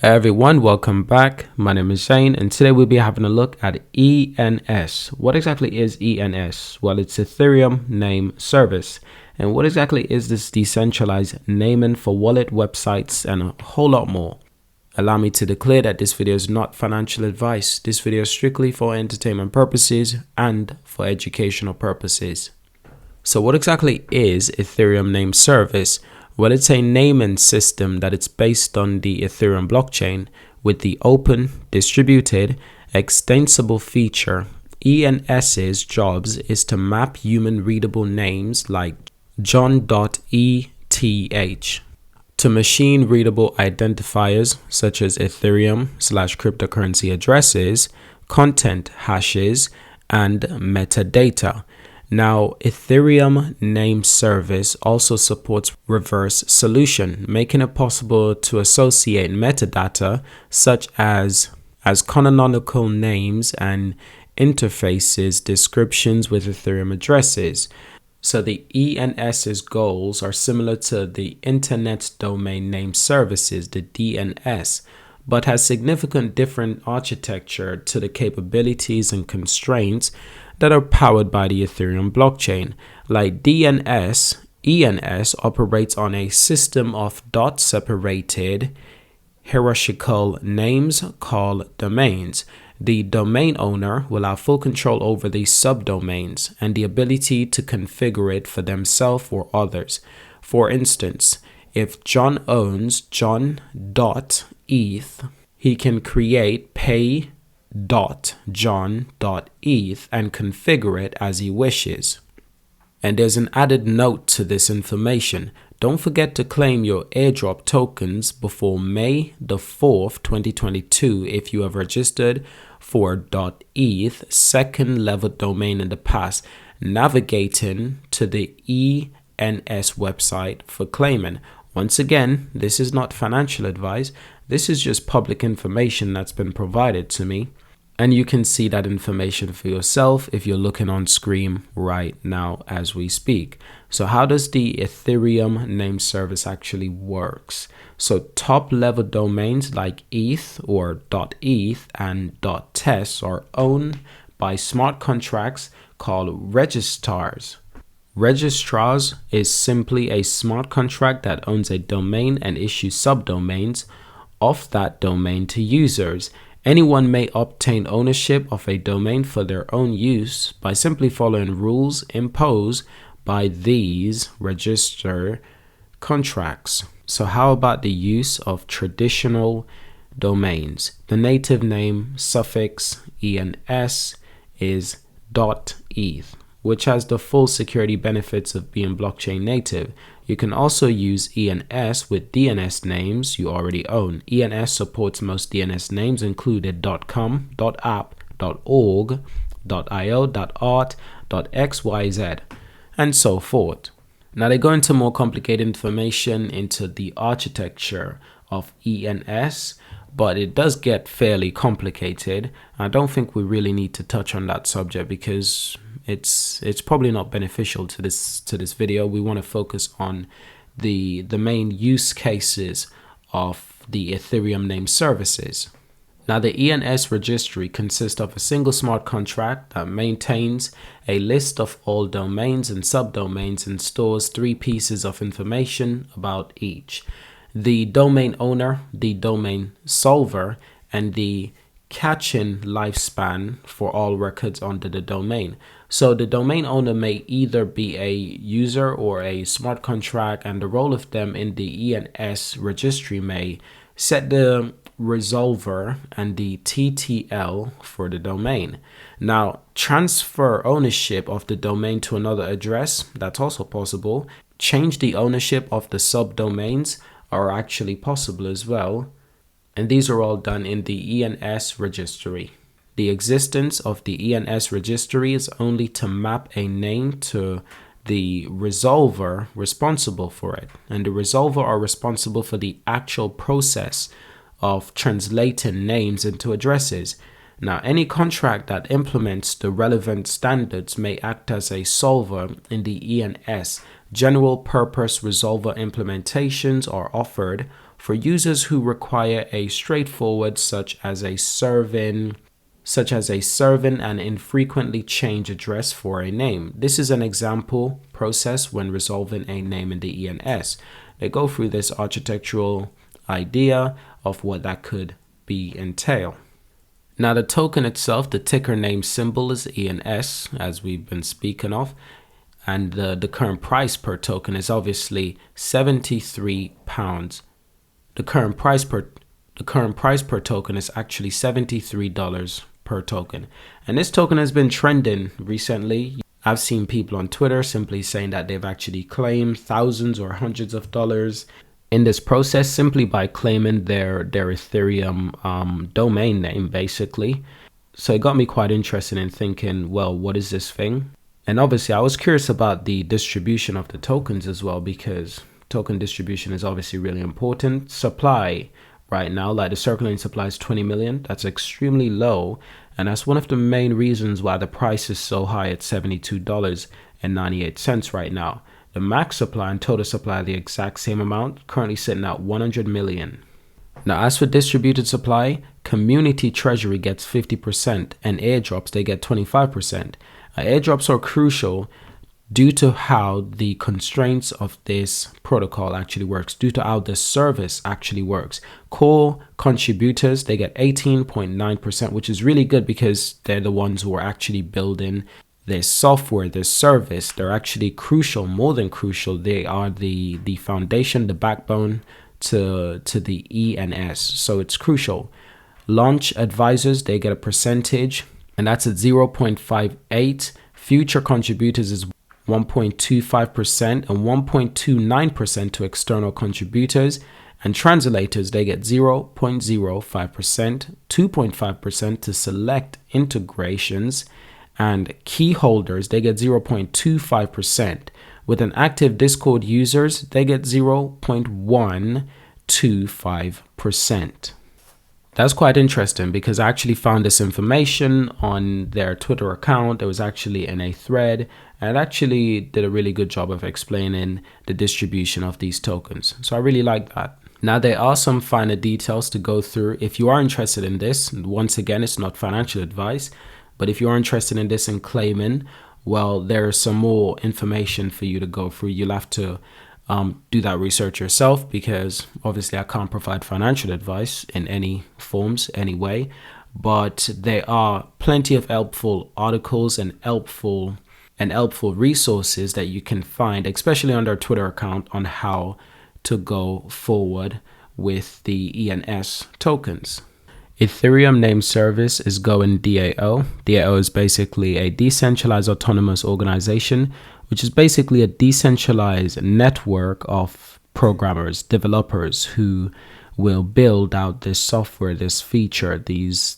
Hey everyone, welcome back. My name is Shane, and today we'll be having a look at ENS. What exactly is ENS? Well, it's Ethereum Name Service. And what exactly is this decentralized naming for wallet websites and a whole lot more? Allow me to declare that this video is not financial advice. This video is strictly for entertainment purposes and for educational purposes. So what exactly is Ethereum Name Service? Well, it's a naming system that it's based on the Ethereum blockchain with the open, distributed, extensible feature. ENS's jobs is to map human readable names like John.eth to machine readable identifiers such as Ethereum/cryptocurrency addresses, content hashes, and metadata. Now, Ethereum Name Service also supports reverse solution, making it possible to associate metadata such as canonical names and interfaces descriptions with Ethereum addresses. So the ENS's goals are similar to the Internet Domain Name Services, the DNS, but has significant different architecture to the capabilities and constraints that are powered by the Ethereum blockchain. Like DNS, ENS operates on a system of dot-separated hierarchical names called domains. The domain owner will have full control over the subdomains and the ability to configure it for themselves or others. For instance, if John owns John.eth, he can create pay.john.eth and configure it as he wishes. And there's an added note to this information. Don't forget to claim your airdrop tokens before May the 4th, 2022 if you have registered for .eth second level domain in the past, navigating to the ENS website for claiming. Once again, this is not financial advice. This is just public information that's been provided to me. And you can see that information for yourself if you're looking on screen right now as we speak. So how does the Ethereum Name Service actually works? So top level domains like ETH or .eth and .test are owned by smart contracts called registrars. Registrars is simply a smart contract that owns a domain and issues subdomains of that domain to users. Anyone may obtain ownership of a domain for their own use by simply following rules imposed by these register contracts. So how about the use of traditional domains? The native name suffix ENS is .eth, which has the full security benefits of being blockchain native. You can also use ENS with DNS names you already own. ENS supports most DNS names included .com, .app, .org, .io, .art, .xyz, and so forth. Now they go into more complicated information into the architecture of ENS, but it does get fairly complicated. I don't think we really need to touch on that subject because it's probably not beneficial to this video. We want to focus on the main use cases of the Ethereum Name Services. Now the ENS registry consists of a single smart contract that maintains a list of all domains and subdomains and stores 3 pieces of information about each: the domain owner, the domain solver, and the caching lifespan for all records under the domain. So the domain owner may either be a user or a smart contract, and the role of them in the ENS registry may set the resolver and the TTL for the domain. Now, transfer ownership of the domain to another address, that's also possible. Change the ownership of the subdomains are actually possible as well. And these are all done in the ENS registry. The existence of the ENS registry is only to map a name to the resolver responsible for it. And the resolver are responsible for the actual process of translating names into addresses. Now, any contract that implements the relevant standards may act as a solver in the ENS. General purpose resolver implementations are offered for users who require a straightforward such as a serve-in and infrequently change address for a name. This is an example process when resolving a name in the ENS. They go through this architectural idea of what that could be entail. Now the token itself, the ticker name symbol is ENS, as we've been speaking of, and the current price per token is obviously £73. The current price per token is actually $73 per token. And this token has been trending recently. I've seen people on Twitter simply saying that they've actually claimed thousands or hundreds of dollars in this process simply by claiming their Ethereum domain name, basically. So it got me quite interested in thinking, well, what is this thing? And obviously I was curious about the distribution of the tokens as well, because token distribution is obviously really important. Supply right now, like the circulating supply is 20 million. That's extremely low. And that's one of the main reasons why the price is so high at $72.98 right now. The max supply and total supply are the exact same amount, currently sitting at 100 million. Now, as for distributed supply, community treasury gets 50% and airdrops, they get 25%. Airdrops are crucial due to how the constraints of this protocol actually works, due to how the service actually works. Core contributors, they get 18.9%, which is really good because they're the ones who are actually building this software, this service. They're actually crucial, more than crucial. They are the foundation, the backbone to the ENS. So it's crucial. Launch advisors, they get a percentage, and that's at 0.58. Future contributors is 1.25% and 1.29% to external contributors. And translators, they get 0.05%, 2.5% to select integrations. And key holders, they get 0.25%. With an active Discord users, they get 0.125%. That's quite interesting because I actually found this information on their Twitter account. It was actually in a thread, and it actually did a really good job of explaining the distribution of these tokens. So I really like that. Now, there are some finer details to go through. If you are interested in this, once again, it's not financial advice, but if you are interested in this and claiming, well, there is some more information for you to go through. You'll have to do that research yourself, because obviously I can't provide financial advice in any forms, anyway. But there are plenty of helpful articles and helpful resources that you can find, especially on their Twitter account, on how to go forward with the ENS tokens. Ethereum name service is going DAO. DAO is basically a decentralized autonomous organization, which is basically a decentralized network of programmers, developers who will build out this software, this feature, these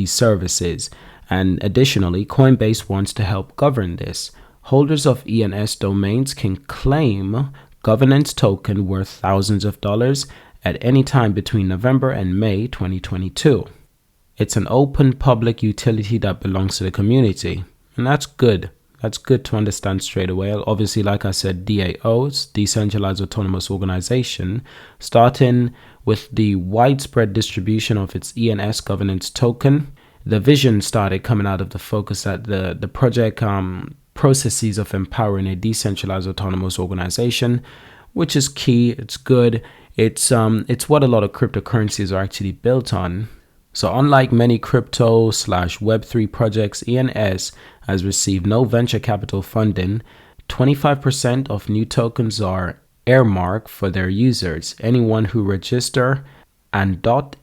services. And additionally, Coinbase wants to help govern this. Holders of ENS domains can claim governance token worth thousands of dollars at any time between November and May 2022. It's an open public utility that belongs to the community, and that's good. That's good to understand straight away. Obviously, like I said, DAOs, Decentralized Autonomous Organization, starting with the widespread distribution of its ENS governance token. The vision started coming out of the focus that the project processes of empowering a decentralized autonomous organization, which is key. It's good. It's what a lot of cryptocurrencies are actually built on. So unlike many crypto/Web3 projects, ENS has received no venture capital funding. 25% of new tokens are earmarked for their users. Anyone who register an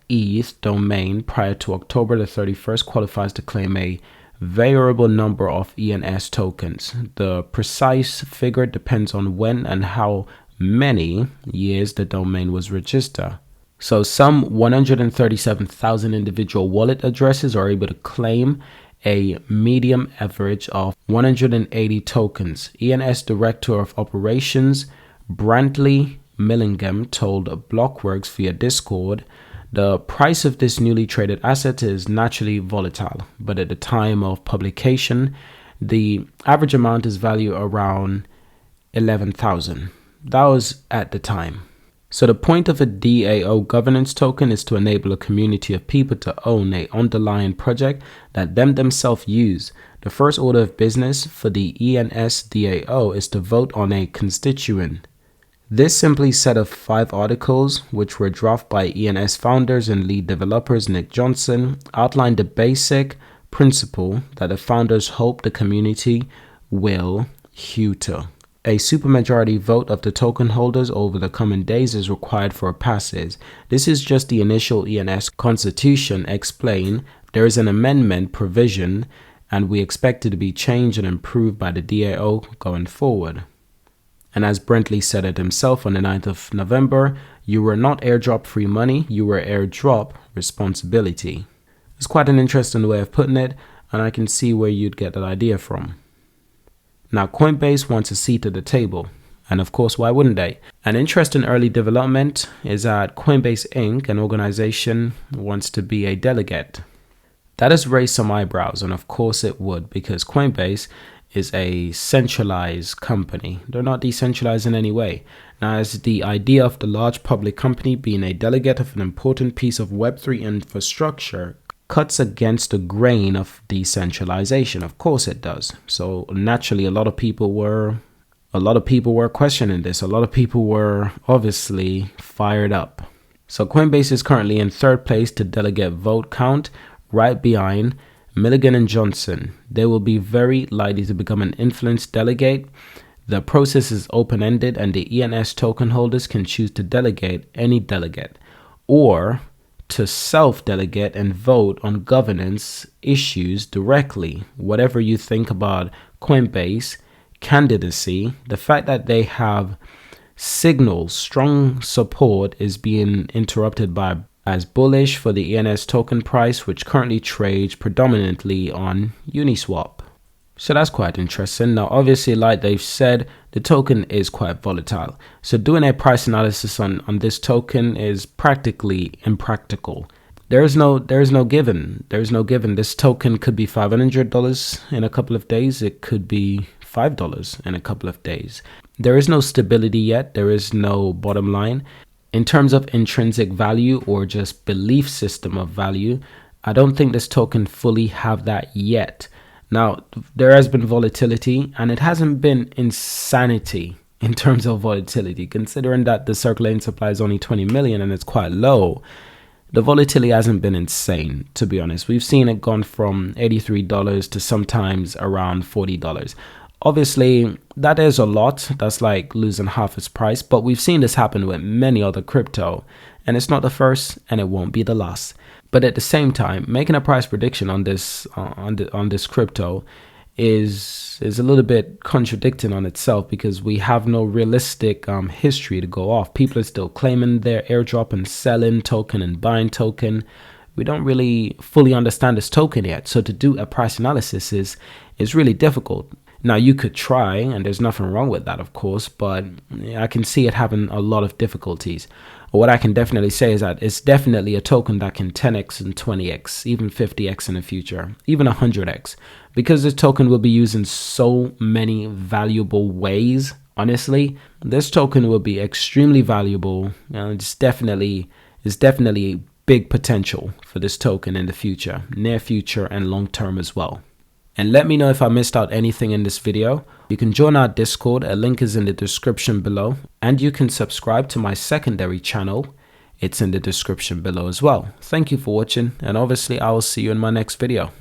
.eth domain prior to October the 31st qualifies to claim a variable number of ENS tokens. The precise figure depends on when and how many years the domain was registered. So some 137,000 individual wallet addresses are able to claim a medium average of 180 tokens. ENS Director of Operations Brantley Millingham told Blockworks via Discord, the price of this newly traded asset is naturally volatile, but at the time of publication, the average amount is valued around 11,000. That was at the time. So the point of a DAO governance token is to enable a community of people to own a underlying project that themselves use. The first order of business for the ENS DAO is to vote on a constituent. This simply set of 5 articles, which were drafted by ENS founders and lead developers Nick Johnson, outlined the basic principle that the founders hope the community will hew to. A supermajority vote of the token holders over the coming days is required for passes. This is just the initial ENS constitution explained. There is an amendment provision, and we expect it to be changed and improved by the DAO going forward. And as Brentley said it himself on the 9th of November, you were not airdrop free money, you were airdrop responsibility. It's quite an interesting way of putting it, and I can see where you'd get that idea from. Now, Coinbase wants a seat at the table, and of course, why wouldn't they? An interesting early development is that Coinbase Inc., an organization, wants to be a delegate. That has raised some eyebrows, and of course it would, because Coinbase is a centralized company. They're not decentralized in any way. Now, as the idea of the large public company being a delegate of an important piece of Web3 infrastructure cuts against the grain of decentralization. Of course it does. So naturally, a lot of people were questioning this. A lot of people were obviously fired up. So Coinbase is currently in 3rd place to delegate vote count, right behind Milligan and Johnson. They will be very likely to become an influence delegate. The process is open-ended, and the ENS token holders can choose to delegate any delegate, or to self-delegate and vote on governance issues directly. Whatever you think about Coinbase candidacy, the fact that they have signals strong support is being interrupted by as bullish for the ENS token price, which currently trades predominantly on Uniswap. So that's quite interesting. Now, obviously, like they've said, the token is quite volatile. So doing a price analysis on this token is practically impractical. There is no given. This token could be $500 in a couple of days. It could be $5 in a couple of days. There is no stability yet. There is no bottom line. In terms of intrinsic value or just belief system of value, I don't think this token fully have that yet. Now, there has been volatility, and it hasn't been insanity in terms of volatility, considering that the circulating supply is only 20 million and it's quite low. The volatility hasn't been insane, to be honest. We've seen it gone from $83 to sometimes around $40. Obviously, that is a lot. That's like losing half its price, but we've seen this happen with many other crypto, and it's not the first, and it won't be the last. But at the same time, making a price prediction on this crypto is a little bit contradicting on itself, because we have no realistic history to go off. People are still claiming their airdrop and selling token and buying token. We don't really fully understand this token yet, so to do a price analysis is really difficult. Now, you could try, and there's nothing wrong with that, of course, but I can see it having a lot of difficulties. What I can definitely say is that it's definitely a token that can 10x and 20x, even 50x in the future, even 100x, because this token will be used in so many valuable ways. Honestly, this token will be extremely valuable. It's definitely big potential for this token in the future, near future and long term as well. And let me know if I missed out anything in this video. You can join our Discord, a link is in the description below, and you can subscribe to my secondary channel. It's in the description below as well. Thank you for watching, and obviously I will see you in my next video.